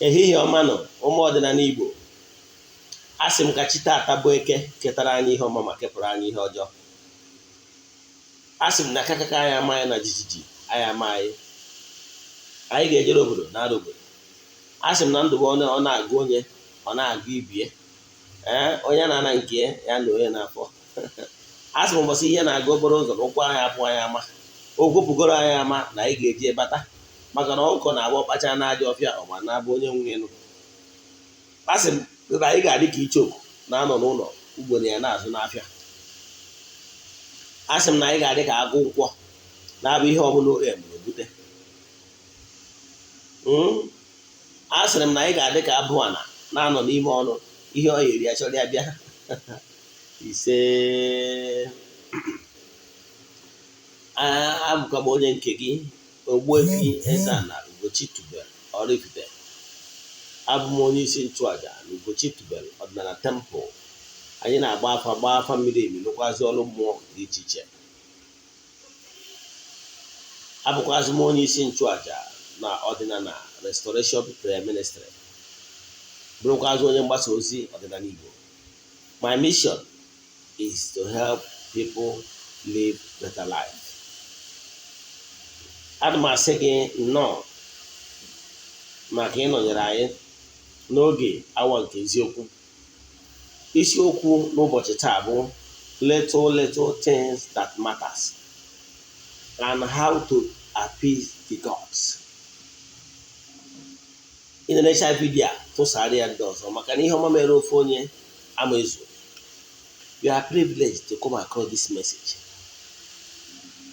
ehihie ọma nọ ụmụ ọdịnala Igbo. Asị m ka chi taata bụ eke ketara anyị ihe ọma ma kepụrụ anyị ihe ọjọọ. Asị m na kakaka anyị amaghị na jijiji anyị amaghị. Anyị ga-ejere obodo na-ara obodo. Asị m na ndụ ọ na-agụ onye ọ na-agụ ibie, onye na-ana nke ya na onye na-afọ. Asị m ụbọchị ihe na-aga okporo ụzọ na ụkwụ anyị apụ anyị ama, o gwupụgoro anyị ama na anyị ga-eji bata, maka na ọkụkọ na-agba ọkpacha na-aja ọfịa ọma na-abụ onye nwunye elu. Asị m na anyị ga-adị ka ichoku na-anọ n'ụlọ ugboro ya na-azụ n'afịa. Asị m na anyị ga-adị ka agụ nkwọ na-abụ ihe ọbụla oge mụrụ bute. Asịrị m na anyị ga-adị ka abụ ana na-anọ n'ime ọnụ ihe ọ yeri ya chọrọ ya bịa. Ise abụkwa m onye nke gị, Ogbuefi EZE-ANA Ugochi tubelu oraifite. Abụ m onye isi nchụaja na Ugochi tubelu ọdịnala temple. Anyị na-agba afa mmiri emi lụkwazị ọrụ mmụọ dị iche iche. Abụkwazị m onye isi nchụaja na ọdịnala restoration prayer ministry, bụrụkwazị onye mgbasa ozi ọdịnala Igbo. My mission is to help people live better life. Ana m asị gị nnọọ maka ịnọnyere anyị n'oge awa nke eziokwu. Isiokwu n'ụbọchị taa bụ little things that matters and how to appease the gods. Ị na-enecha vidio a tụsara ya ndị ọzọ, maka na ihe ọma mere ofe onye ama ezu. You are privileged to come across this message.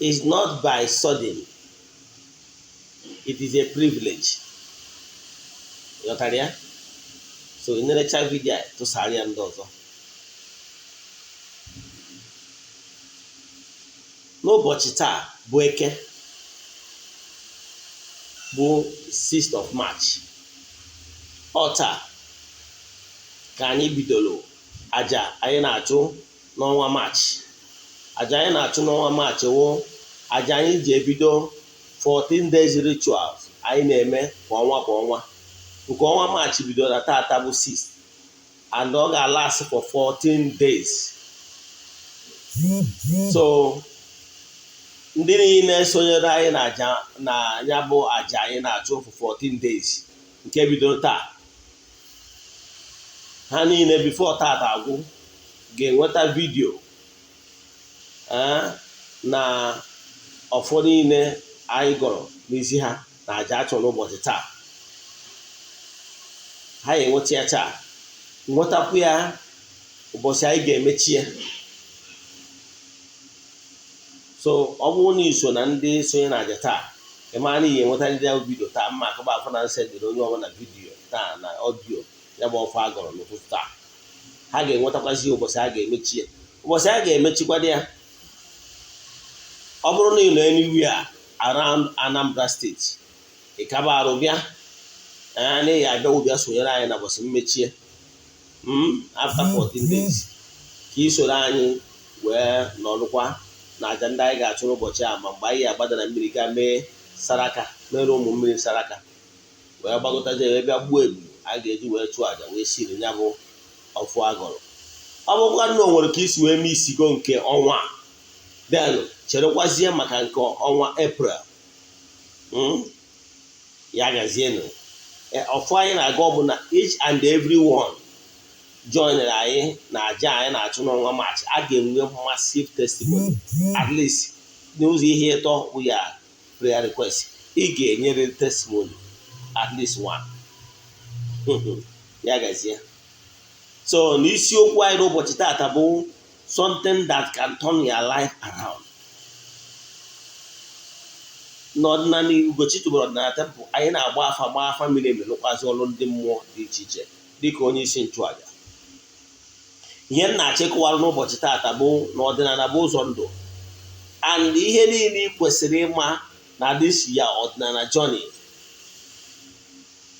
It's not by sudden. It is a privilege. Ghọtara ya? So ị na-enecha vidio a tụsara ya ndị ọzọ. N'ụbọchị taa bụ eke, bụ 6th of March. Ọ taa ka anyị bidoro aja anyị na-achụ n'ọnwa March. Aja anyị na-achụ n'ọnwa March wụ aja anyị ji ebido 14 days rituals anyị na-eme kwa ọnwa. Nke ọnwa March bidoro na taata bụ 6 and ọ ga-last for 14 days. So ndị niile sonyere anyị na ya bụ aja anyị na-achụ for 14 days nke bidoro taa, ha niile before taata agwụ ga-enweta vidio na ọfọ niile anyị gọrọ n'isi ha na aja achọ n'ụbọchị taa. Ha ga-enweta ya taa, nwetakwu ya ụbọchị anyị ga-emechi ya. So ọ bụrụ na iso na ndị sonye na aja taa, ịma na ihe enweta ndị ya vidio taa, mma akaba afọ na nsị dịrị onye ọbụla vidio taa na ọdio ya bụ ọfọ agọrọ n'ụtụtụ taa. Ha ga-enwetakwazị ụbọchị a ga-emechi ya. Ụbọchị a ga-emechikwado ya, ọ bụrụ na ị nọ anywhere around Anambra State, ị kaba arụ bịa na ị ga-abịa bịa sonyere anyị na ụbọchị mmechie after 14 days ka ị soro anyị wee nọrụkwa na aja ndị anyị ga-achụ n'ụbọchị a. Ma mgbe anyị agbada na mmiri ga mee saraka, mere ụmụ mmiri saraka, wee gbagotaje wee bịa gbuo ebu a ga-eji wee chụọ aja wee siri ya bụ ọfụ agọrọ. Ọ bụkwa na o nwere ka isi wee mee isigo nke ọnwa then cherekwazie maka nke ọnwa April. Ya gazienụ. Ọfụ anyị na-aga ọ bụ na each and every one joinere anyị na aja anyị na-achụ n'ọnwa March. A ga-enwe massive testimony, at least n'ụzọ ihe ịtọ bụ ya prayer request. Ị ga-enyere testimony at least one. Ya gazie. So n'isiokwu anyị n'ụbọchị taata bụ something that can turn your life around. N'ọdịnala Ugochi tubelu ọdịnala temple, anyị na-agba afa mmiri emi lụkwazị ọrụ ndị mmụọ dị iche iche dịka onye isi nchụaja. Ihe m na-achịkọwara n'ụbọchị taata bụ na ọdịnala bụ ụzọ ndụ, and ihe niile ị kwesịrị ịma na this year ọdịnala journey.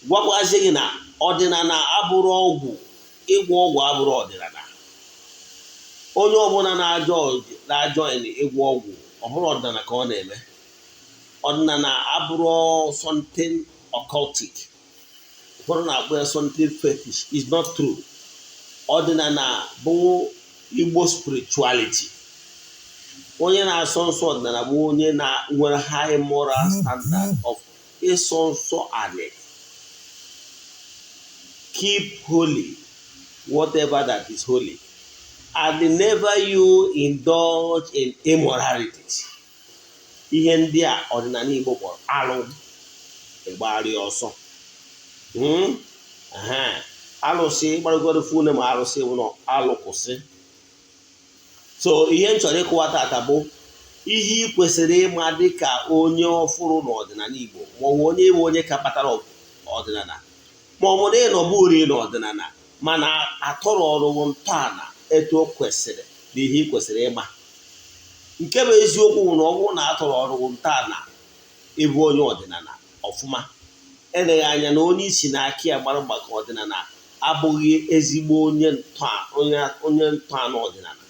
Gwakwazi gị na ọdịnala abụrụ ọgwụ, ịgwọ ọgwụ abụrụ ọdịnala. Onye ọbụla na-ajọ ịgwọ ọgwụ, ọ bụrụ ọdịnala ka ọ na-eme. Ọdịnala abụrụ something occultic. ụfọdụ na-akpọ ya something fetish. Is not true. Ọdịnala bụ Igbo spirituality. Onye na-asọ nsọ ọdịnala bụ onye nwere high moral standard of ịsọ nsọ anị. Keep holy whatever that is holy, and never you indulge in immoralities. Ihe ndị a ọdịnala Igbo kpọrọ alụ ịgbagharị ọsọ. Alụsị gbaragoro fune ma alụsị bụ na alụ kwụsị. So ihe m chọrọ ịkụwa tata bụ ihe ị kwesịrị ịma dịka onye ọfụrụ n'ọdịnala Igbo, maọbụ onye bụ onye ka kpatara ọdịnala, maọbụ na ịnọbụ uri n'ọdịnala mana atọrọ ọrụ ntọala etu o kwesịrị na ihe ị kwesịrị ịma. Nke bụ eziokwu bụ na ọ bụrụ na atọrọ ọrụ ntọala ịbụ onye ọdịnala ọfụma, eleghị anya na onye isi na-akị ya gbara mgbakọ ọdịnala abụghị ezigbo onye ntọala ọdịnala,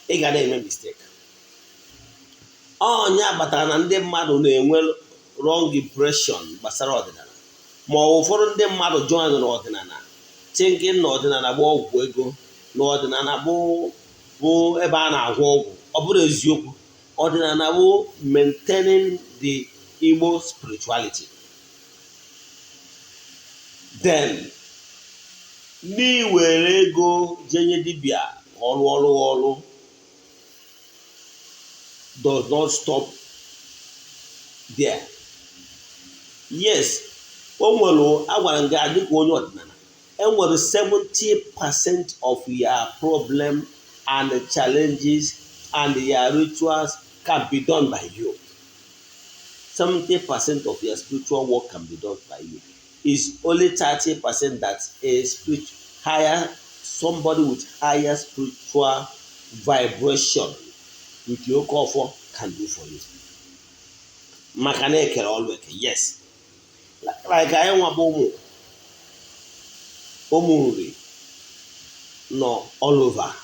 ị ga na-eme mistake. Onye batara na ndị mmadụ na-enwe wrong impression gbasara ọdịnala, ma ụfọdụ ndị mmadụ join n'ọdịnala thinking na ọdịnala bụ ọgwụ ego, na ọdịnala bụ ebe a na-agwọ ọgwụ. Ọ bụrụ eziokwu. Ọdịnala bụ maintaining the Igbo spirituality. Then n'iwere ego jenye dibịa ọrụ does not stop there. Yes, o nwere agwara nga dịka onye ọdịnala enwere 70% of your problem and challenges and your rituals can be done by you. 70% of your spiritual work can be done by you. It's only 30% that somebody with higher spiritual vibration with your comfort can do for you. Maka na ekere ọlụ eke. Yes. Like anyị nwa bụ ụmụ nri nọ all over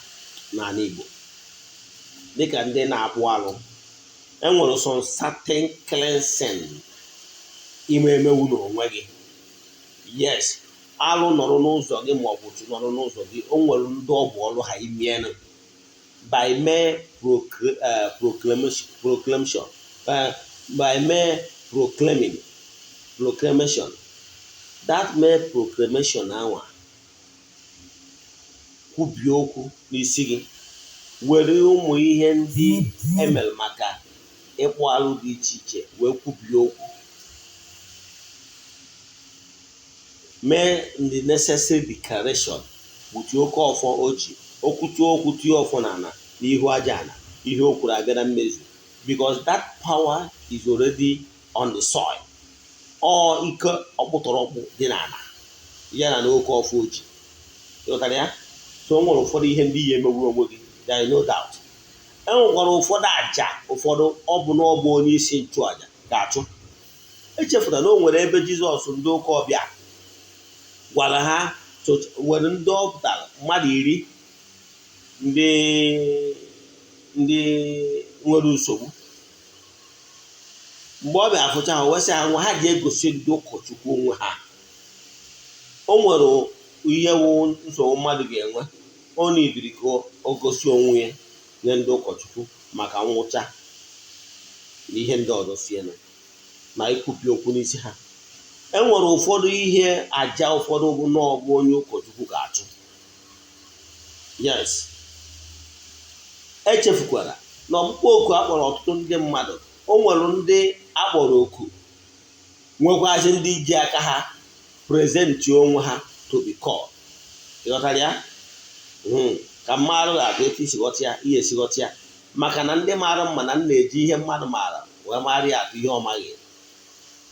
n'ala Igbo dịka ndị na-akpụ alụ. Enwere some certain cleansing emewu n'onwe gị. Yes, alụ nọrọ n'ụzọ gị ma ọ bụ nọrọ n'ụzọ gị, o nwere ndị ọbụ ọlụ ha imienụ by mere proclamation, by mere proclamation. That mere proclamation anwa kwubie okwu n'isi gị, were ụmụ ihe ndị emere maka ịkpụ alụ dị iche iche wee kwubie okwu, mee the necessary declaration with oke ọfọ oji okwu tie ọfọ n'ala n'ihu aja ana, ihe o kwuru abịa na mmezu, because that power is already on the soil. Ọ ike ọkpụtọrọkpụ dị n'ala ya na oke ọfọ oji. Ịghọtara ya? So o nwere ụfọdụ ihe ndị ya emewu onwe gị, there is no doubt. Enwekwara ụfọdụ aja ụfọdụ ọ bụ na ọ bụ onye isi nchụaja ga-achụ. Echefula na o nwere ebe Jizọs ndị ụka ọbịa gwara ha were ndị ọpụtara mmadụ 10 ndị nwere nsogbu. Mgbe ọ bịa afụcha ha wesị ha nwa ha ji egosi ndị ụkọchukwu onwe ha. O nwere ihe wụ nsogbu mmadụ ga-enwe, ọ na-ediri ka o gosi onwe ya nye ndị ụkọchukwu maka nwụcha na ihe ndị ọzọ sienụ na ikwupi okwu n'isi ha. Enwere ụfọdụ ihe aja ụfọdụ bụ n'ọbụ onye ụkọchukwu ga-achụ. Yes. Echefukwara na ọkpụkpọ oku akpọrọ ọtụtụ ndị mmadụ, o nwere ndị akpọrọ oku nwekwazi ndị ji aka ha prezentị onwe ha to be called. Ịghọtara ya? Ka mmadụ ga-atụ etu isi ghọta ya, ihe esi ghọta ya, maka na ndị maara mma na na-eji ihe mmadụ maara wee mara ya atụ ihe ọ maghị.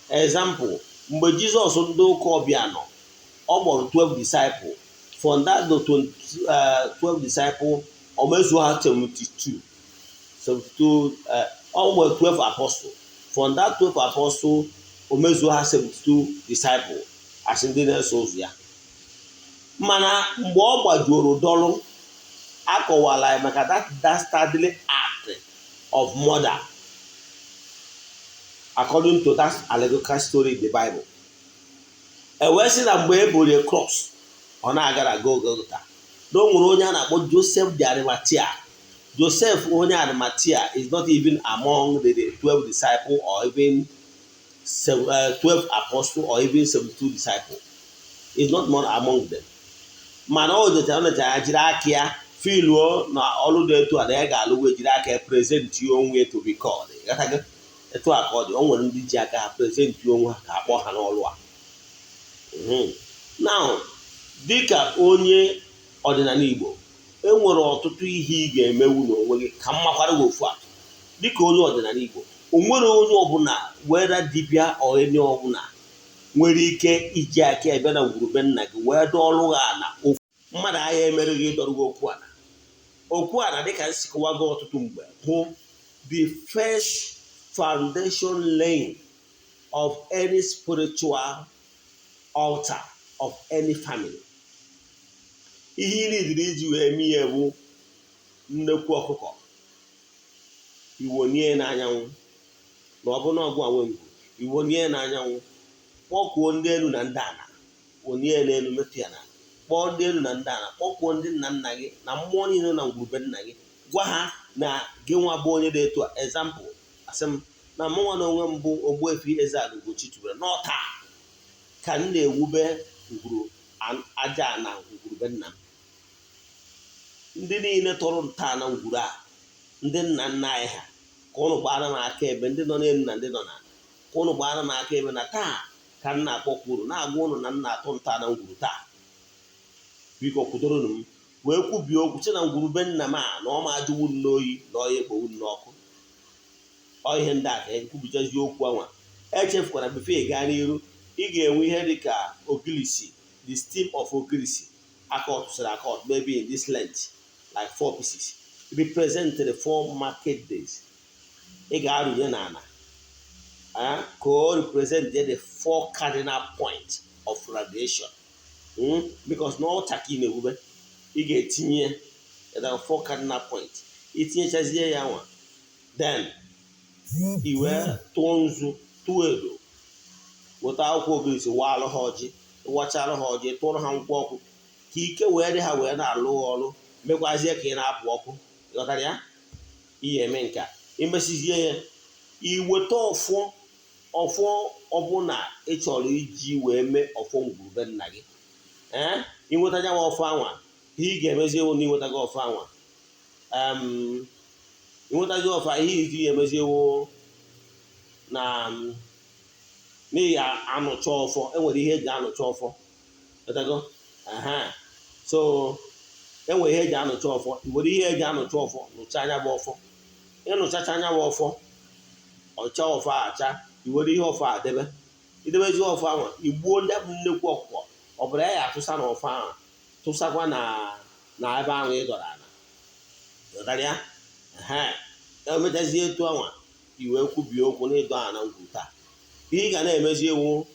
Example, mgbe Jizọs ndị ụka ọbịa nọ, ọ kpọrọ 12 disciples. From that 12 disciples, o mezuo ha 72. Ọ nwere 12 apostles. From that 12 apostles, o mezuo ha 72 disciples as ndị na-eso ụzọ ya. Mana mgbe ọ gbajuoro dọlụ, akọwala maka that dastardly act of murder according to that allegorical story in the Bible. wee sị na mgbe e buru cross ọ na-agara Golgotha na o nwere onye a na-akpọ Joseph the Arimathea. Joseph onye Arimathea is not even among the 12 disciples or even 12 apostles or even 72 disciples. Is not one among them. Mana o jechara jiri aka ya filuo na ọrụ dị etu a na ya ga-alụwe jiri aka ya present onwe to be called. Etu a ka ọ dị, o nwere ndị ji aka ha present onwe ha ka akpọ ha n'ọrụ a. Now, dịka onye ọdịnala Igbo, enwere ọtụtụ ihe ị ga-emewu n'onwe gị ka mmakwara gị ofu a. Dịka onye ọdịnala Igbo, o nwere onye ọbụla were dibịa onye ọbụla nwere ike iji aka ebe na ngwurube nna gị wee dọọrụ ha na okwu mmadụ agha emere gị ịdọrọ gị okwu ana dịka nsikọwa gị ọtụtụ mgbe bụ the first foundation laying of any spiritual altar of any family. Ihe ị nidiri iji wee mee ihe bụ nnekwu ọkụkọ iwonie n'anyanwụ na ọ bụ na ọgụ anwe ngwu iwonie n'anyanwụ, kpọkuo ndị elu na ndị ana wonie n'elu metụ ya na kpọọ ndị elu na ndị ana, kpọkuo ndị nna nna gị na mmụọ niile na ngwurube nna gị, gwa ha na gị nwa bụ onye dị etu a. Example, asị m na mụnwa na onwe m bụ Ogbuefi EZE-ANA Ugochi tubelu n'ọta ka m na-ewube ngwuru aja na ngwurube nna m. Ndị niile tọrọ nta na ngwuru a, ndị nna nna anyị ha, ka ụnụ gbara m aka ebe, ndị nọ n'elu na ndị nọ n'ala, ka ụnụ gbara m aka ebe na taa ka m na-akpọkwuru na-agwa ụnụ na m na-atụ nta na ngwuru taa. Biko kwudoronụ m wee kwubie okwu sị na ngwurube nna m a na ọ ma ajụwu n'oyi na ọya ekpowu n'ọkụ. Ọ ihe ndị a ka ekwubichazi okwu anwa. Echefukwara bifo ị gaa n'iru, ị ga-enwe ihe dịka ogilisi, the stem of ogilisi akọt sịrị akọt, maybe in this length like 4 pieces represent the 4 market days. Ị ga-arụnye n'ala ka o represent the 4 cardinal points of radiation. Because na ọcha ka ị na-ewube, ị ga-etinye the 4 cardinal points. Itinyechazie ya nwa, then i wee tụọ nzu, tụọ edo, weta akwụkwọ ogirisi waalụ ha ọjị, wachalụ ha ọjị, tụrụ ha nkwụ ọkụ ka ike wee dị ha wee na-alụ ọrụ, mekwazie ka ị na-apụ ọkụ. Ịghọtara ya? Ihe eme nke a, imesizie ya, iweta ọfọ ọbụla ị chọrọ iji wee mee ọfọ ngwurube nna gị. Inwetaja nwa ọfọ anwa, ihe ị ga-emezi ewu na inwetaga ọfọ anwa. Inwetazi ọfọ ihe iji emezi ewu na n'ihi anụcha ọfọ. Enwere ihe eji anụcha ọfọ. So enwere ihe eji anụcha ọfọ, iwere ihe eji anụcha ọfọ nụcha anya bụ ọfọ. Ịnụchacha anya bụ ọfọ, ọcha ọfọ acha, iwere ihe ọfọ a debe, idebezi ọfọ ahụ, igbuo ndị bụ nnekwu ọkụkọ. Ọ bụla ya atụsa na ọfọ ahụ, tụsakwa na ebe ahụ ị dọrọ ala. Ịghọtara ya? Emechazie etu anwa, iwe kwubie okwu na ịdọ ana ngwuru taa. Ihe ị ga na-emezi ewu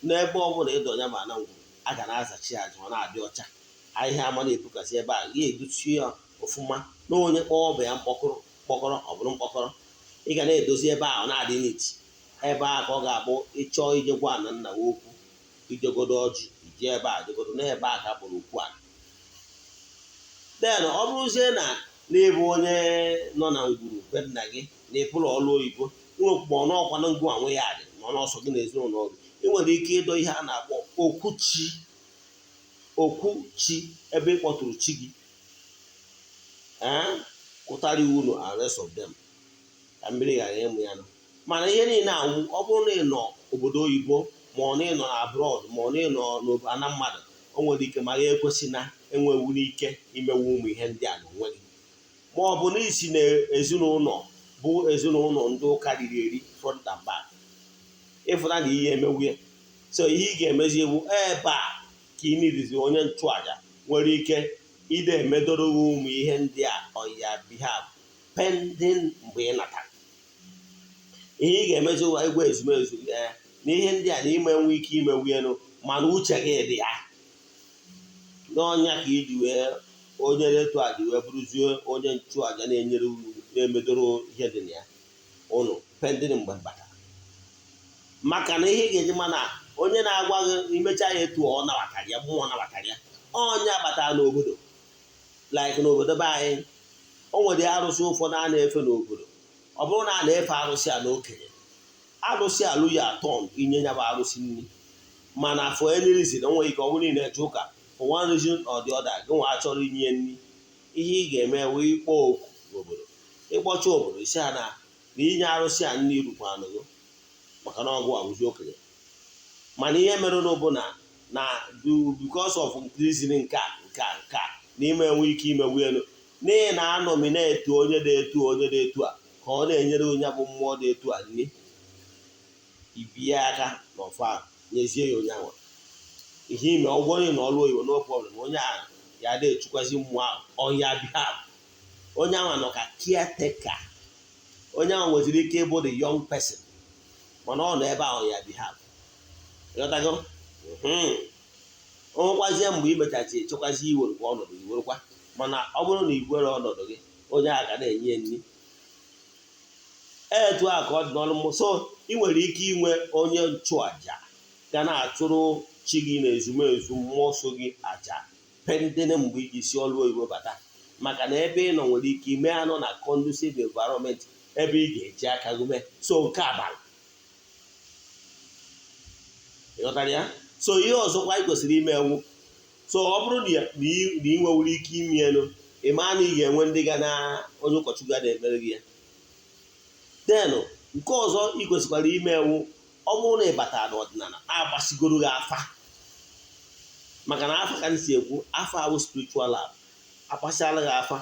n'ebe ọ bụla ịdọ ya ma na ngwuru, a ga na-azachi aja, ọ na-adị ọcha. Ahịhịa ama na-ebukasị ebe a, ya edochie ya ọfụma na onye kpọọ ọbụ ya mkpọkọrọ ọ bụrụ mkpọkọrọ. Ị ga na-edozi ebe ahụ na-adị n'iti. Ebe a ka ọ ga-abụ ịchọọ ijegwa ana nna gị okwu, ijegodo ọjị, iji ebe a jegodo n'ebe a ka kpọrọ okwu a. Den ọ bụrụzie na n'ebe onye nọ na ngwurube nna gị na ịpụrụ ọrụ oyibo, nwekpọ n'ọkwa na ngwu anwe ya dị ma n'ọsọ gị na ezinụlọ ọrụ, ị nwere ike ịdọ ihe a na-akpọ okwuchi ebe ị kpọtụrụ chi gị. Kụtara iwu na arrest of them ka mmiri ghara ịmụ ya nọ. Mana ihe niile anwụ, ọ bụrụ na ị nọ obodo oyibo, ma ọ na ị nọ na abroad, ma ọ na ị nọ n'ana mmadụ, o nwere ike ma ya ekwesị na enwewu n'ike imewu ụmụ ihe ndị a n'onwe gị. Ma ọ bụ na isi na ezinụlọ bụ ezinụlọ ndị ụka riri eri front and back, ịfụta na ihe emewu ya. So ihe ị ga-emezi ewu ebe a ka ị nirizi onye nchụaja nwere ike ide emedoro ụmụ ihe ndị a on your behalf pending mgbe ị natara. Ihe ị ga-emezi ụwa egwu ezumezu na ihe ndị a na ime nwe ike imewu elu mana uche gị dị ya. N'ọnya ka iji wee onye etu a ji wee bụrụzie onye nchụaja na-enyere uru na-emedoro ihe dị na ya ụnụ pending mgbe batara. Maka na ihe ị ga-eji mana onye na-agwa gị imecha ya etu ọ nabatara ya mmụọ nabatara ya onye batara n'obodo like n'obodo be anyị o nwere arụsị ụfọdụ a na-efe n'obodo ọ bụrụ na a na-efe arụsị a n'okenye arụsị alụ ya atọ inye ya bụ arụsị nri mana for any reason onwe ike ọ bụrụ na eje ụka for one reason or the other gị nwa achọrọ inye nri ihe ị ga-eme wee ịkpọ oku n'obodo ịkpọcha obodo isi ha na inye arụsị a nri rukwanụ gị maka na ọgwụ abụzi okenye mana ihe mere n'ụbụ na because of reason nke a n'ime enwe ike imewu elu n'ihi na anọmi na-etu onye dị etu a ka ọ na-enyere onye bụ mmụọ dị etu a nri ibie aka n'ọfa nyezie ya onye ahụ ihe ime ọgwọ onye na ọrụ oyibo no problem onye ahụ ya dị echukwazi mmụọ ahụ ọhịa bịa onye ahụ nọ ka caretaker onye ahụ nweziri ike ịbụ the young person mana ọ nọ ebe ahụ ya bịa ịghọtago onwekwazie mgbe imechachi echekwazi iwerekwa ọnọdụ iwerekwa mana ọ bụrụ na igwere ọnọdụ gị onye ahụ ga na-enye nri etu a ka ọ dị n'ọrụ mmụọ so ị nwere ike inwe onye nchụaja ga na-achụrụ chi gị na ezumezu mmụọ so gị aja pendene mgbe iji si ọrụ oyibo bata maka na ebe ị nọ nwere ike ime anọ na conducive environment ebe ị ga-eji aka gị mee so nke abalị ịghọtara ya so ihe ọzọkwa anyị kwesịrị ime ewu so ọ bụrụ na ị nwewere ike ime elu ịma na ị ga-enwe ndị ga na onye ụkọchukwu ga na-emere gị ya denụ nke ọzọ ị kwesịkwara ime ewu ọ bụrụ na ị batara n'ọdịnala agbasigoro gị afa maka na afa ka m si ekwu afa ahụ spiritual lab akpasịala gị afa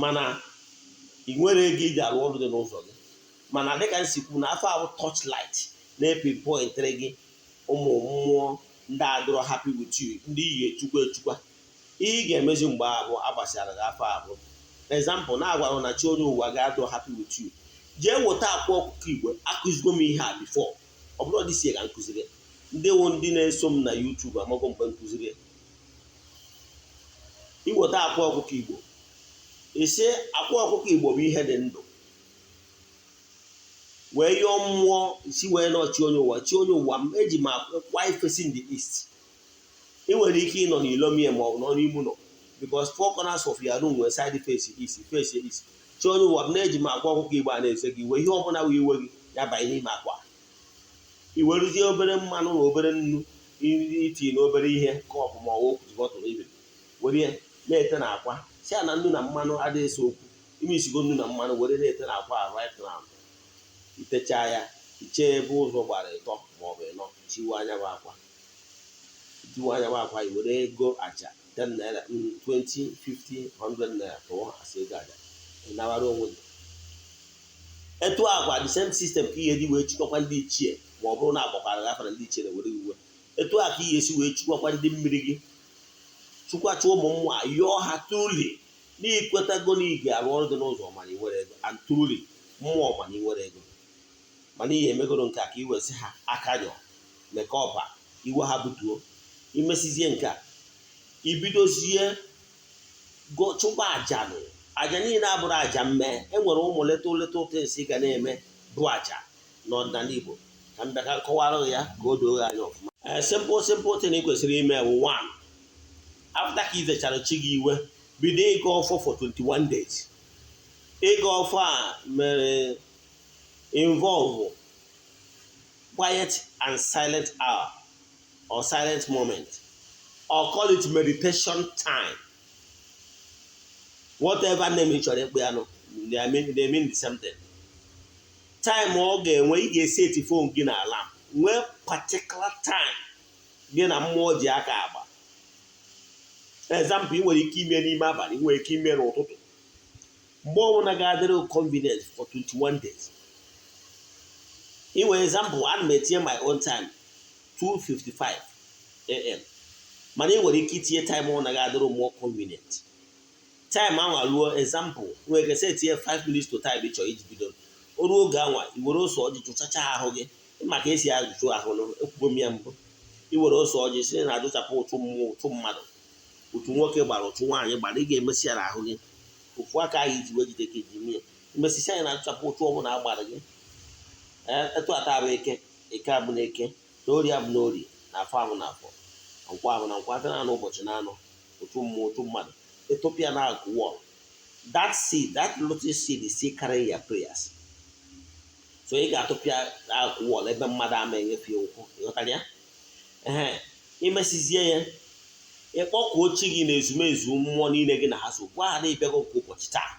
mana ị nwere ego iji arụ ọrụ dị n'ụzọ gị mana dịka m si kwu na afa ahụ torchlight na-epinpointịrị gị ụmụ mmụọ ndị adịrọ happy with you ndị ị ga-echukwa ihe ị ga-emezi mgbe abụ agbasara gị afọ abụ example na-agwara na chi onye ụwa ga-adịrọ happy with you jee weta akwa ọkụkọ igwe akụzigo m ihe a before ọ bụrụ dịsi ga nkụziri ndị na-eso m na YouTube amago mgbe nkụziri iweta akwa ọkụkọ igbo ise akwa ọkụkọ igbo bụ ihe dị ndụ wee yọọ mmụọ isi wee nọchi onye ụwa chi onye ụwa m eji m akwa facing the east ị nwere ike ịnọ n'ilomie ma ọ bụ nọ n'ime ụlọ because four corners of your room nwere side face east chi onye ụwa m na-eji m akwa ọkụkọ igbo a na-ese gị iwe ihe ọbụla wee iwe gị ya banye n'ime akwa iweruzie obere mmanụ na obere nnu iti na obere ihe kọpụ ma ọwụ bọtụlụ ibe were na-ete na akwa si a na nnu na mmanụ adịghị ese okwu ime isigo nnu na mmanụ were na-ete na akwa right now itechaa ya ichee ebe ụzọ gbara ịtọ maọbụ ịnọ tiwe anya bụ akwa iwere ego aja 10 naira 20 50 100 naira tụọ asị ego aja ịnawara onwe gị etu agwa the same system ka ihe dị wee chịkọkwa ndị ichie ma ọ bụrụ na agbakwara gị afara ndị ichie na-were iwe etu a ka ihe esi wee chịkwakwa ndị mmiri gị chụkwacha ụmụ mmụọ yọọ ha truly n'ikwetago na ị ga-arụ ọrụ dị n'ụzọ mana ị nwere ego and truly mmụọ mana ị nwere ego mana ihe emegoro nke a ka iwesị ha aka nyọ mekọpa iwe ha butuo imesizie nke a ibidozie chụkwa aja niile abụrụ aja mmee enwere ụmụ leta ụtọ esi ga na-eme bụ aja n'ọdịnala Igbo ka m bịa ka kọwara ya ka o doo anya ọfụma simple thing ị kwesịrị ime bụ 1 after ka izechara chi gị iwe bido ịga ọfọ for 21 days ịga ọfọ a mere involve quiet and silent hour or silent moment or call it meditation time whatever name ị chọrọ ịkpụ ya nụ they mean the same thing time ọ ga-enwe ị ga-eseti phone gị na alarm nwee particular time gị na mmụọ ji aka agba example ị nwere ike ime n'ime abalị ị nwere ike ime n'ụtụtụ mgbe ọbụla ga-adịrị convenient for 21 days inwe example ana m etinye my own time 2:55 am mana ị nwere ike itinye time ọ naghị adịrị more convenient time anwa ruo example nwere ike setinye 5 minutes to time ịchọ iji bido oruo oge anwa iwere ose ọjị chụchacha ahụ gị maka esi ajụjụ ahụ ekwugo m ya mbụ iwere ose ọjị si na adụchapụ ụtụ mmụọ ụtụ mmadụ otu nwoke gbara otu nwaanyị gbara ị ga-emesi ya ahụ gị ofu aka ahụ iji wee jide ka iji mie imesisi anyị na-achụchapụ ụtụ ọbụla agbara gị etu ata bụ eke abụ na eke n'ori abụ n'ori, na afọ abụ na afọ, nkwọ abụ na nkwọ, atọ na anọ ụbọchị na anọ, otu mmụọ otu mmadụ, ịtụpịa na akụ wọl. That seed, that lotus seed is still carrying your prayers. So ị ga-atụpịa akụ wọl ebe mmadụ ama enyefe ụkwụ, ịghọtara ya? Imesizie ya, ịkpọkuo chi gị na ezumezu mmụọ niile gị na ha so, gwa ha na ịbịago nke ụbọchị taa,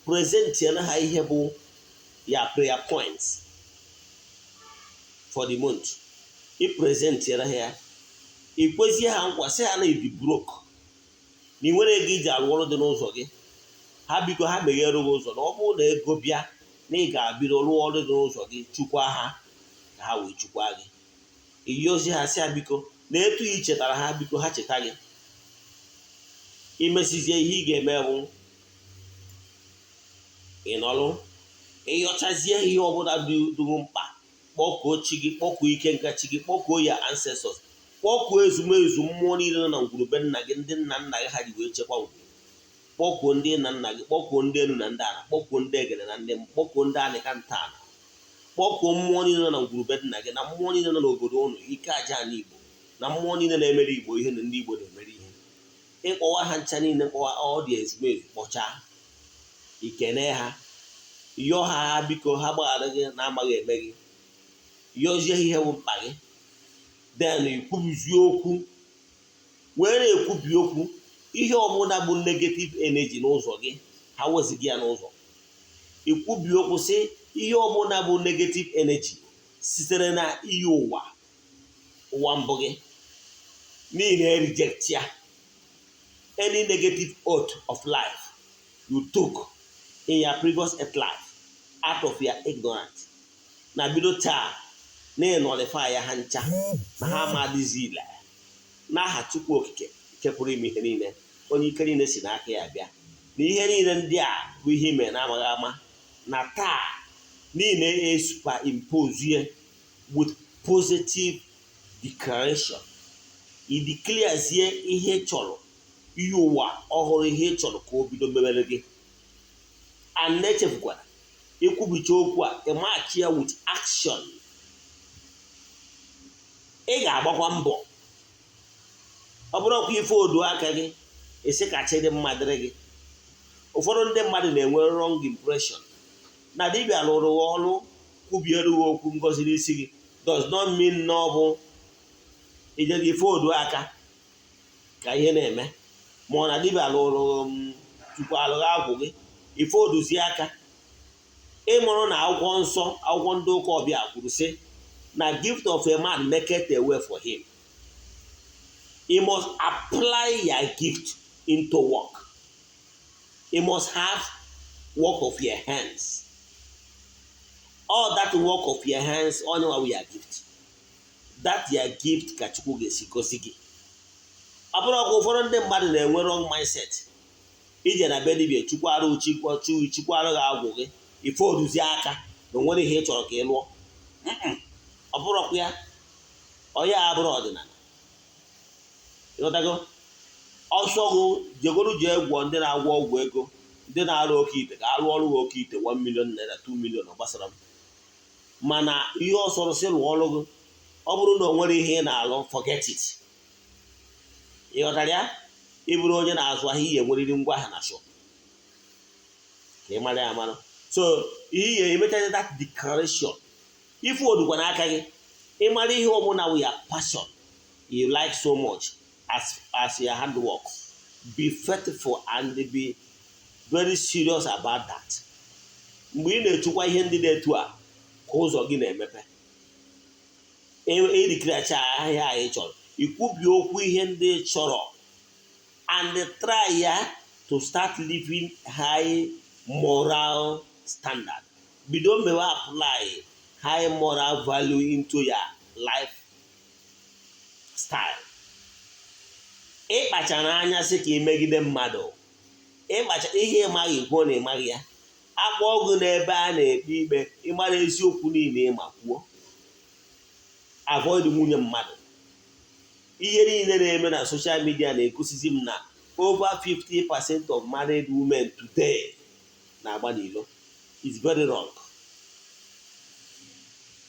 prezentiere ha ihe bụ ya prayer points for the month. Ị prezentiere ha ya, ikwezie ha nkwa sị ha na ibi broke, na ị nwere ego iji arụ ọrụ dị n'ụzọ gị, ha biko ha meghere gị ụzọ, na ọ bụrụ na ego bịa na ị ga-abido rụọ ọrụ dị n'ụzọ gị, chukwa ha ka ha wee chukwa gị. Iyozi ha sị ha biko na etu ị chetara ha, biko ha cheta gị. Imesizie ihe ị ga-eme bụ ịnọrụ, ịyọchazie ihe ọbụla dụrụ mkpa, kpọkuo chi gị, kpọkuo ike nka chi gị, kpọkuo ya ancestors, kpọkuo ezumezu mmụọ niile nọ na ngwurube nna gị, ndị nna nna gị ha ji wee chekwa ngwuru, kpọkuo ndị nna nna gị, kpọkuo ndị elu na ndị ala, kpọkuo ndị egede na ndị, kpọkuo ndị anịka nta ala, kpọkuo mmụọ niile nọ na ngwurube nna gị, na mmụọ niile nọ n'obodo ụnụ, ike aja ala Igbo, na mmụọ niile na-emere Igbo ihe na ndị Igbo na-emere ihe. Ịkpọwa ha ncha niile, kpọwa ọ dị ezumezu, kpọchaa, ikene ha, yọọ ha biko ha gbaghara gị na amaghị eme gị, yọzie ihe bụ mkpa gị, then ikwubizie okwu, wee na-ekwubi okwu ihe ọbụla bụ negative energy n'ụzọ gị, ha wezighị ya n'ụzọ. Ikwubi okwu sị ihe ọbụla bụ negative energy sitere na ihe ụwa mbụ gị, niile reject ya. Any negative oath of life you took in your previous life out of your ignorance, na bido taa na-enọlify ya ha ncha, na ha amadịzi ile n'aha Chukwu okike nke pụrụ ime ihe niile, onye ike niile si n'aka ya bịa, na ihe niile ndị a bụ ihe ime na-amaghị ama, na taa niile superimpose with positive declaration. I declarezie ihe chọrọ, ihe ụwa ọhụrụ, ihe chọrọ ka o bido mebere gị. And na-echefukwara ikwubicha okwu a, ịmachi ya with action. Ị ga-agbakwa mbọ, ọ bụrụ ọkwa ife odo aka gị esi ka chi dị mma dịrị gị. Ụfọdụ ndị mmadụ na-enwe wrong impression na dibịa lụrụ ọrụ kwubiere gị okwu ngozi n'isi gị, does not mean na ọ bụ ije gị ife odo aka ka ihe na-eme, ma ọ na dibịa lụrụ tupu alụghị agwụ gị ife odozi aka. Ịmụrụ na akwụkwọ nsọ, akwụkwọ ndị ụka ọbịa kwuru sị na gift of a man maketh a way for him. He must apply your gift into work. He must have work of your hands. All that work of your hands, only one your gift. That your gift ka Chukwu ga-esi gosi gị. Ọ bụrụ ọkwa ụfọdụ ndị mmadụ na-enwe wrong mindset, ije na be dibịa chukwarụ gị agwụ gị, ife oduzi aka na onwere ihe ị chọrọ ka ị lụọ. Ọ bụrụkwa ya, onye abụrụ ọdịnala. Ịghọtago? Ọsọ gụ jegoro jee gwọ ndị na-agwọ ọgwụ ego, ndị na-arụ oke ite, ka arụ ọrụ oke ite 1 million naira 2 million ọ gbasara m. Mana ihe ọsọrọsị lụọ ọrụ gị, ọ bụrụ na o nwere ihe ị na-alụ, forget it. Ịghọtara ya? Ị bụrụ onye na-azụ ahịa, ihe enweriri ngwa ahịa na shop ka ị mara ya mara. So ihe emechaghị that declaration, ife odukwa n'aka gị, ị mara ihe ọbụla wụ ya passion you like so much as your handwork. Be faithful and be very serious about that. Mgbe ị na-echukwa ihe ndị na-etu a, ka ụzọ gị na-emepe. Erikiracha ahịa anyị chọrọ, ikwubi okwu ihe ndị chọrọ, and try ya to start living high moral standard. Bido mewe apply high moral value into your life style. Ịkpachara anya sị ka imegide mmadụ, ịkpacha ihe ịmaghị kwuo na ịmaghị ya, akpọ ọgụ n'ebe a na-ekpe ikpe, ịmara eziokwu niile ịma kwuo. Avoid nwunye mmadụ. Ihe niile na-eme na social media na-egosi m na over 50% of married women today na-agba n'ilo. It's very wrong.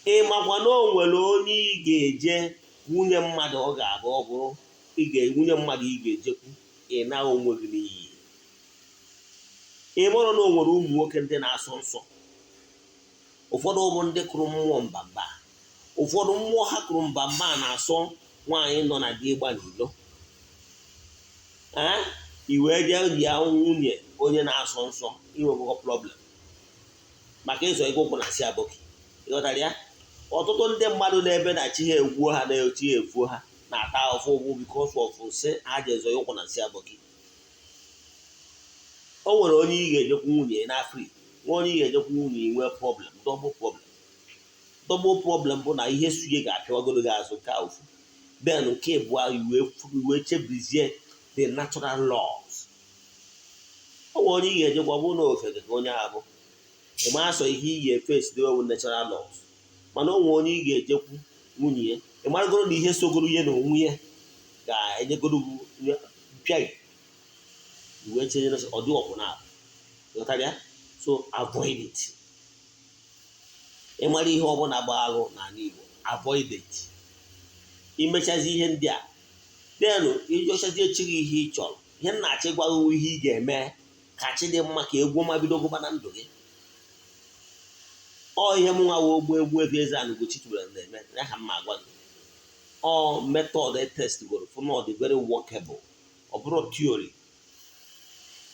ịmakwa na o nwere onye ị ga-eje nwunye mmadụ ọ ga-abụ ọ bụrụ nwunye mmadụ ị ga-ejekwu ị na onwe gị n'iyi. Ị bụrụ na o nwere ụmụ nwoke ndị na-asọ nsọ, ụfọdụ ụmụ ndị kụrụ mmụọ mbamba, ụfọdụ mmụọ ha kụrụ mbamba na-asọ nwaanyị nọ na di ịgba n'ilo, i wee jee lia nwunye onye na-asọ nsọ, inwebụkọ problem maka ịzọ ego ụkwụ na si abụghị. Ịghọtara ya? Ọtụtụ ndị mmadụ na-ebe na chi ha egwuo ha na chi ha efuo ha na-ata ọfụ ụgwụ because of nsị ha ji ezo ụkwụ na si abụghị. O nwere onye ị ga-ejekwu nwunye n'Afrịka, nwa onye ị ga-ejekwu nwunye nwee problem, double problem bụ na ihe suye ga-apịawagoro gị azụ nke ofu, then nke abụọ iwe chebizie the natural laws. O nwere onye ị ga-ejekwa bụ na ofeke ka onye ahụ ịma asọ ihe ị ga-efesi dewewu natural laws, mana o nwere onye ị ga-ejekwu nwunye ya ịmaragoro na ihe sogoro ihe na onwe ya ga-enyegoro pịa iwe chenye ọdị ọkwụ na ghọtara ya. So avoid it. Ịmara ihe ọbụla gba alụ n'ala Igbo, avoid it. Imechazi ihe ndị a then ịjọchazie chi gị ihe ị chọrọ, ihe m na-achọ ịgwaghị ihe ị ga-eme ka chi dị mma ka egwu ọma bido gụba na ndụ gị. Ọ ihe m nwa wee Ogbuefi EZE-ANA Ugochi tubelu na-eme ya ka mma agwa gị. Ọ method test goro for not very workable, ọ bụrụ theory.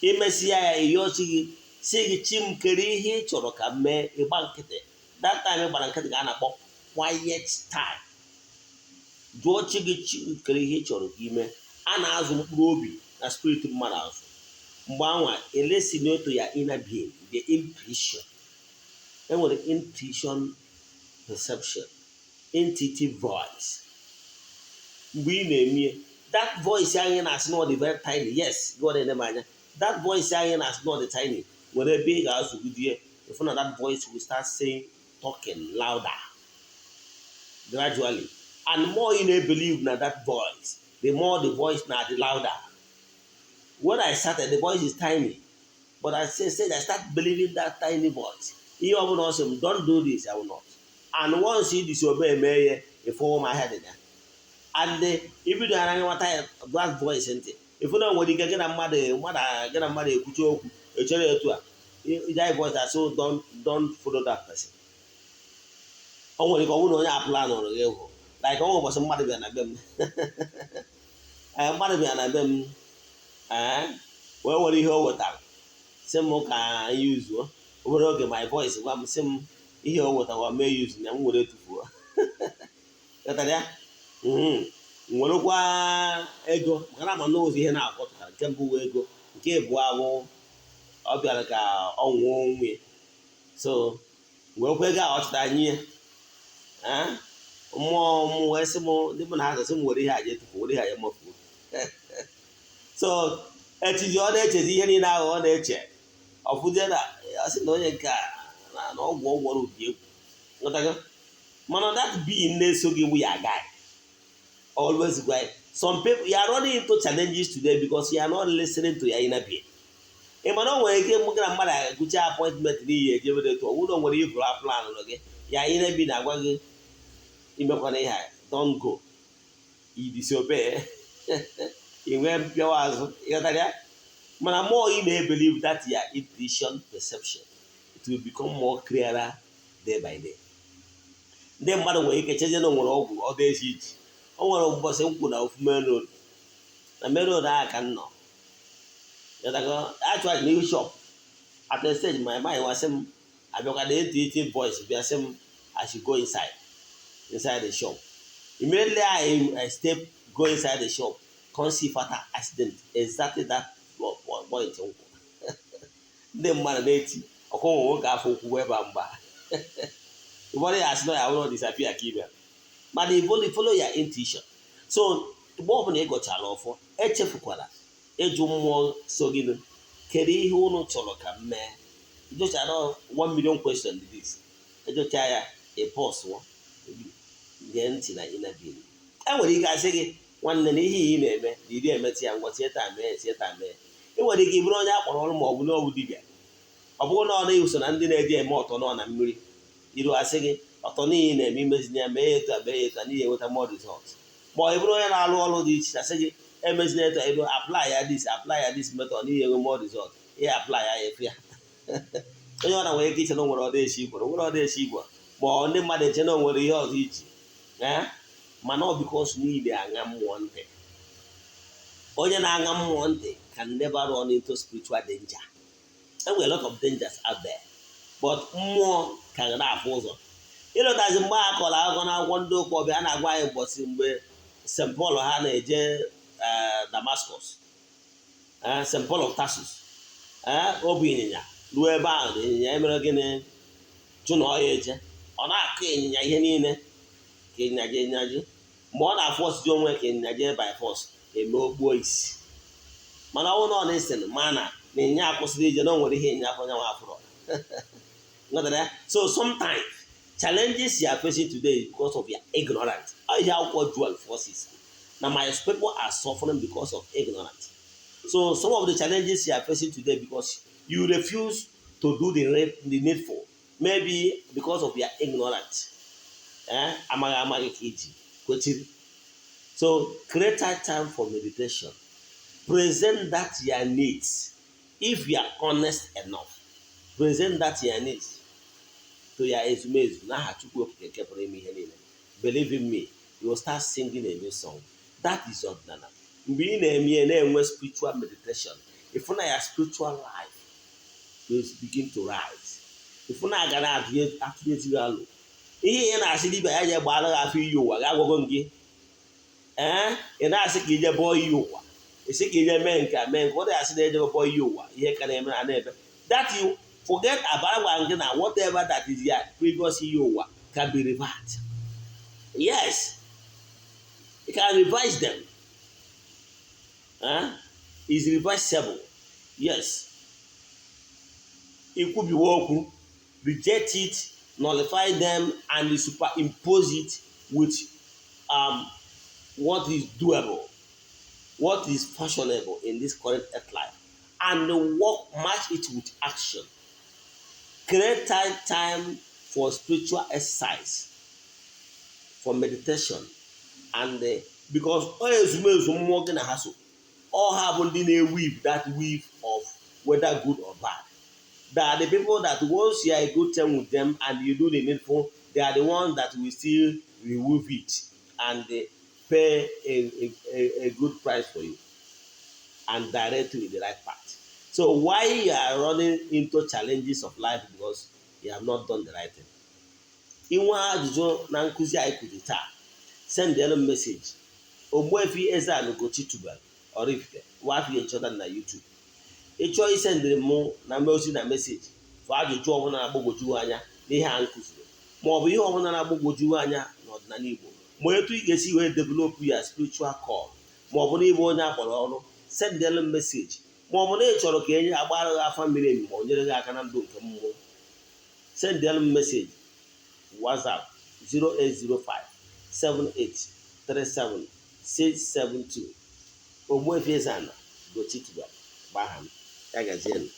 Imesịa ya ịyọchi gị si gị chi m kere ihe ị chọrọ ka m mee, ịgba nkịtị. That time gbara nkịtị ka a na-akpọ quiet time. Jụọ chi gị chi kere ihe ị chọrọ ka ime. A na-azụ mkpụrụ obi na spirit mmadụ azụ. Mgbe anwa elesi n'otu ya inner being, the intuition. Enwere intuition, perception, intuitive voice. Mgbe ị na-eme that voice anyị na-asị na ọ dị very tiny, yes, God na-eme anya. That voice anyị na-asị na ọ dị tiny nwere ebe ị ga-azụgide if na that voice will start saying, talking louder gradually, and more you believe na that voice, the more the voice na the louder. When I started, the voice is tiny, but I said I start believing that tiny voice. Ihe ọbụla ọ sị m, don't do this, I will not. And once you disobey me, you fall my head in there. And if you don't have that voice ntị, if you don't nwere ike gị na mmadụ ekwuchi okwu echere etu a, that voice that so don't follow that person. O nwere ike ọ bụrụ na onye apụla nọrọ gị hụ like ọ ụbọchị mmadụ bịa na be m mmadụ bịa na be m wee nwere ihe o wetara sị m ka anyị yuzuo obere oge, my voice gwa m sị m ihe o wetara mee yuzu na m were tufuo. Ghọtara ya? Nwerekwa ego maka na ama n'ụzọ ihe na-akpọtara. Nke mbụ wee ego, nke abụọ abụ ọ bịara ka ọ nwụọ onwe. So werekwa ego a ọ chụtara nye mmụọ m wee sị m ndị mụ na ha gasị m were ihe aja etufu, were ihe aja mafuo. So echizi ọ na-echezi ihe niile ahụ ọ na-eche ọfụzie na asị na onye nke a na ọgwụ ọgwọrọ ụdị egwu. Ghọtago? Mana that being na-eso gị bụ ya guy. Always guy. Some people, you are running into challenges today because you are not listening to your inner being. Ị mana o nwere ike mụgị na mmadụ agụcha appointment n'ihi ejebere etu ọwụrụ o nwere iburu plan ụlọ gị, ya inner being na-agwa gị imekwana ihe don't go, you disobey, inwe mpịawa azụ. Ịghọtara ya? Mana more you na-believe that your intuition, perception, it will become more clearer day by day. Ndị mmadụ nwere ike chezie na nwere ọgwụ ọ dị ezi iji. O nwere ụbọchị nkwụ na ofu main road, na main road ahụ ka m nọ. Actually n'ihu shop at the stage my mind was him abịakwa the intuitive voice bịa sị m I should go inside the shop. Immediately I step go inside the shop, come see fatal accident exactly that point nkwụ. Ndị mmadụ na-eti ọkụnwe nwoke afọ okwu ebe mgba. Ụfọdụ ya asị na ya will not disappear ka ibe. But you follow your intuition. So mgbe ọbụla ị gọchara ọfọ, echefukwala ịjụ mmụọ so gị kedu ihe unu chọrọ ka m mee. Ịjụchara 1 million question this. Ịjụcha ya pause gee ntị na inner being. Enwere ike asị gị nwanne na ihe ị na-eme na iri emetụ ya ngwa tieta mee. Enwere ike ịbụrụ onye akpọrọ ọrụ ma ọ bụ dibịa. Ọ bụrụ na ọ na-eso na ndị na-eji eme ọtọ nọ na mmiri. Iru asị gị ọtọ niile na-eme imezina ya mee etu a mee etu a n'ihi enweta more result. Ma ọ bụrụ onye na-alụ ọrụ dị iche asị gị emezina etu a apply ya this method n'ihi enwe more result. Ihe apply ya efu ya onye ọra nwere ike iche na o nwere ọdụ echi igwe nwere ọdụ echi igwe ma ọ ndị mmadụ eche na o nwere ihe ọzọ iji mana ọ because niile aṅa mmụọ ntị. Onye na-aṅa mmụọ ntị can never run into spiritual danger. There were a lot of dangers out there, but mmụọ ka na-afụ ụzọ. Ịlọtazi mgbe a kọrọ akụkọ n'akwụkwọ ndị ụkpọbịa a na-agwa anyị ụbọchị mgbe St. Paul ha na-eje Damascus, St. Paul of Tarsus, o bụ ịnyịnya ruo ebe ahụ na ịnyịnya emere gịnị jụ na ọ ya eje ọ na-akụ ịnyịnya ihe niile ka ịnyịnya ji enyaji mgbe ọ na-afụ ọsịji onwe ka ịnyịnya jee by force eme okpuo isi mana ọ nọ na-esi ma na ịnyịnya akwụsịrị ije na o nwere ihe ịnyịnya afọ nyanwa afụrọ. So sometimes challenges you are facing today is because of your ignorance. I hear what dual forces. Now my people are suffering because of ignorance. So some of the challenges you are facing today because you refuse to do the needful. Maybe because of your ignorance. So create time for meditation. Present that your needs. If you are honest enough, present that your needs to your ezumezu. Believe in me, you will start singing a new song. That is Odinana. Being a spiritual meditation. If you have spiritual life, you begin to rise. If you are going to activate you, ihe na-asị dibia ya je gbara afọ iyi ụwa ga-agwago gị ị na-asị ka ije bọọ iyi ụwa isi ka ije mee nke ọ dị-asị na eje bọọ iyi ụwa ihe ka na-eme na ebe that you forget about one thing and whatever that is your previous iyi ụwa can be reversed. Yes, you can revise them. Is reversible. Yes, it could be woken, reject it, nullify them, and superimpose it with what is doable, what is fashionable in this current earth life, and match it with action. Create time for spiritual exercise, for meditation, and because all have weave that weave of whether good or bad. They are the people that once you are a good time with them and you do the needful, they are the ones that will still remove it and they pay a good price for you and direct you in the right path. So why you are running into challenges of life because you have not done the right thing. Inwe ajụjụ na nkụzi anyị kụzi taa, send them a message. Ogbuefi EZE-ANA Ugochi tubelu oraifite wafi echọta na YouTube. Ị chọọ isendịrị mụ na ozi na meseji fụ ajụjụ ọbụla na-agbagwoju anya n'ihe a nkụziri maọbụ ihe ọbụla na-agbagwoju anya n'ọdịnala Igbo ma etu ị ga-esi wee develop ya spiritual call maọbụ na ịbụ onye akpọrọ ọrụ sendịrị meseji maọbụ na ị chọrọ ka enye agbara gị afa mmiri emi ma o nyere gị aka na ndụ nke mmụọ sendịrị meseji WhatsApp 08057837672 Ogbuefi EZE-ANA Ugochi tubelu gbaham ya gazienu.